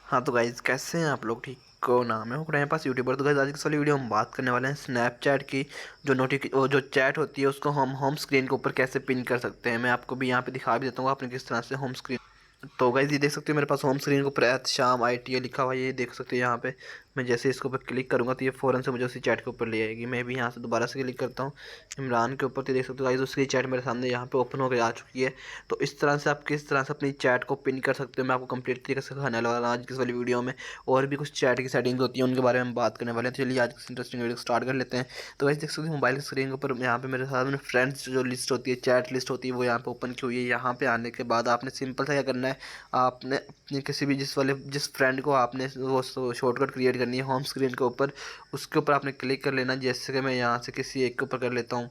हाँ तो गाइज़ कैसे हैं आप लोग? ठीक हो ना? मैं हूँ टाइम पास यूट्यूबर। तो गाइज़ आज की वाली वीडियो हम बात करने वाले हैं स्नैपचैट की। जो चैट होती है उसको हम होम स्क्रीन के ऊपर कैसे पिन कर सकते हैं। मैं आपको भी यहाँ पे दिखा भी देता हूँ आपने किस तरह से होम स्क्रीन। तो गाइस ये देख सकते हो मेरे पास होम स्क्रीन के ऊपर एहतशाम ITA लिखा हुआ है, ये देख सकते हो यहाँ पे। मैं जैसे इसके ऊपर क्लिक करूँगा तो ये फ़ौरन से मुझे उसी चैट के ऊपर ले आएगी। मैं भी यहाँ से दोबारा से क्लिक करता हूँ इमरान के ऊपर, तो देख सकते हो गाइस उसकी चैट मेरे सामने यहाँ पे ओपन होकर आ चुकी है। तो इस तरह से आप किस तरह से अपनी चैट को पिन कर सकते हो मैं आपको कंप्लीट तरीके से सिखाने वाला हूँ आज की इस वाली वीडियो में। और भी कुछ चैट की सेटिंग्स होती हैं उनके बारे में हम बात करने वाले हैं। तो चलिए आज की इंटरेस्टिंग वीडियो स्टार्ट कर लेते हैं। तो गाइस देख सकते हो मोबाइल की स्क्रीन के ऊपर यहाँ पे मेरे सामने फ्रेंड्स जो लिस्ट होती है, चैट लिस्ट होती है, वो यहाँ पे ओपन की हुई है। यहाँ पे आने के बाद आपने सिंपल सा क्या करना है, आपने अपने किसी भी जिस फ्रेंड को आपने वो शॉर्टकट क्रिएट करनी है होम स्क्रीन के ऊपर, उसके ऊपर आपने क्लिक कर लेना। जैसे कि मैं यहाँ से किसी एक के ऊपर कर लेता हूँ,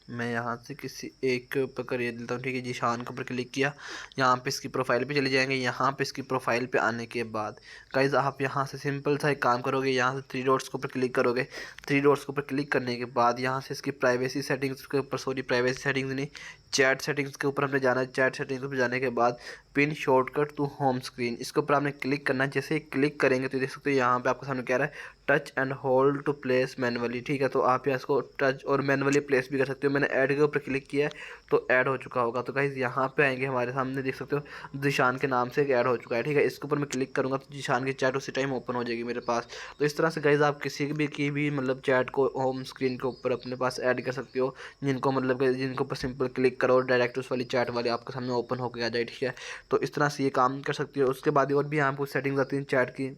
मैं यहाँ से किसी एक के ऊपर कर देता हूँ, ठीक है। जीशान के ऊपर क्लिक किया, यहाँ पे इसकी प्रोफाइल पे चले जाएंगे। यहाँ पे इसकी प्रोफाइल पे आने के बाद गाइज आप यहाँ से सिंपल सा एक काम करोगे, यहाँ से थ्री डॉट्स के ऊपर क्लिक करोगे। थ्री डॉट्स के ऊपर क्लिक करने के बाद यहाँ से इसकी प्राइवेसी सेटिंग्स के ऊपर, सॉरी प्राइवेसी सेटिंग्स नहीं, चैट सेटिंग्स के ऊपर हमने जाना है। चैट सेटिंग्स पर जाने के बाद pin shortcut to home screen, इसके ऊपर आपने क्लिक करना है। जैसे ही क्लिक करेंगे तो देख सकते हो यहाँ पे आपके सामने कह रहा है touch and hold to place manually, ठीक है। तो आप यहाँ इसको टच और मैनुअली प्लेस भी कर सकते हो। मैंने ऐड के ऊपर क्लिक किया है तो ऐड हो चुका होगा। तो गाइस यहाँ पे आएंगे, हमारे सामने देख सकते हो जीशान के नाम से एक ऐड हो चुका है, ठीक है। इसके ऊपर मैं क्लिक करूँगा तो जीशान की चैट उसी टाइम ओपन हो जाएगी मेरे पास। तो इस तरह से गाइस आप किसी भी मतलब चैट को होम स्क्रीन के ऊपर अपने पास ऐड कर सकते हो, जिनको मतलब कि जिनको ऊपर सिंपल क्लिक करो और डायरेक्ट उस वाली चैट वाली आपके सामने ओपन होकर आ जाए, ठीक है। तो इस तरह से ये काम कर सकती हो। उसके बाद और भी यहाँ पर सेटिंग्स आती हैं चैट की,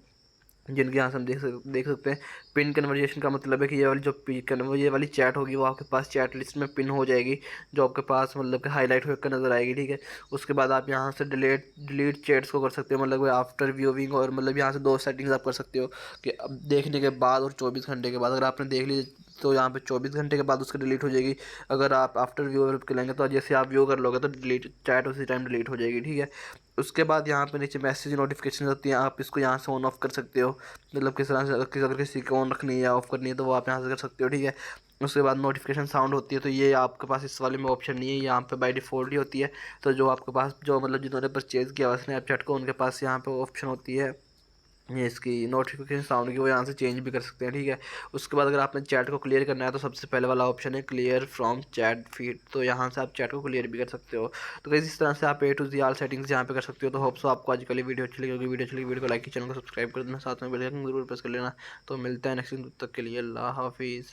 जिनके यहाँ से हम देख सकते हैं। पिन कन्वर्जेशन का मतलब है कि ये वाली ये वाली चैट होगी वो आपके पास चैट लिस्ट में पिन हो जाएगी, जो आपके पास मतलब कि हाईलाइट होकर नज़र आएगी, ठीक है। उसके बाद आप यहाँ से डिलीट चैट्स को कर सकते हो, मतलब आफ्टर व्यूइंग, और मतलब यहाँ से दो सेटिंग्स आप कर सकते हो कि अब देखने के बाद और 24 घंटे के बाद। अगर आपने देख ली तो यहाँ पे 24 घंटे के बाद उसकी डिलीट हो जाएगी। अगर आप आफ्टर व्यू करेंगे तो जैसे आप व्यू कर लोगे तो डिलीट चैट उसी टाइम डिलीट हो जाएगी, ठीक है। उसके बाद यहाँ पे नीचे मैसेज नोटिफिकेशन होती है, आप इसको यहाँ से ऑन ऑफ कर सकते हो। मतलब किस तरह से अगर किसी को ऑन रखनी है या ऑफ करनी है तो वो आप यहाँ से कर सकते हो, ठीक है। उसके बाद नोटिफिकेशन साउंड होती है, तो ये आपके पास इस वाले में ऑप्शन नहीं है, यहाँ पे बाय डिफ़ॉल्ट ही होती है। तो जो आपके पास जो मतलब जिन्होंने परचेज़ किया हुआ स्नैपचैट को, उनके पास यहाँ पे ऑप्शन होती है ये इसकी नोटिफिकेशन साउंड की, वो यहाँ से चेंज भी कर सकते हैं, ठीक है। उसके बाद अगर आपने चैट को क्लियर करना है तो सबसे पहले वाला ऑप्शन है क्लियर फ्रॉम चैट फीड, तो यहाँ से आप चैट को क्लियर भी कर सकते हो। तो कैसे इस तरह से आप A to Z all settings यहाँ पे कर सकते हो। तो होप सो आपको आज कल वीडियो अच्छी लगी होगी। वीडियो अच्छी लगी वीडियो को लाइक, चैनल को सब्सक्राइब कर देना, साथ में बेल आइकन जरूर प्रेस कर लेना। तो मिलता है नेक्स्ट दिन, तब तक के लिए अल्लाह हाफिज़।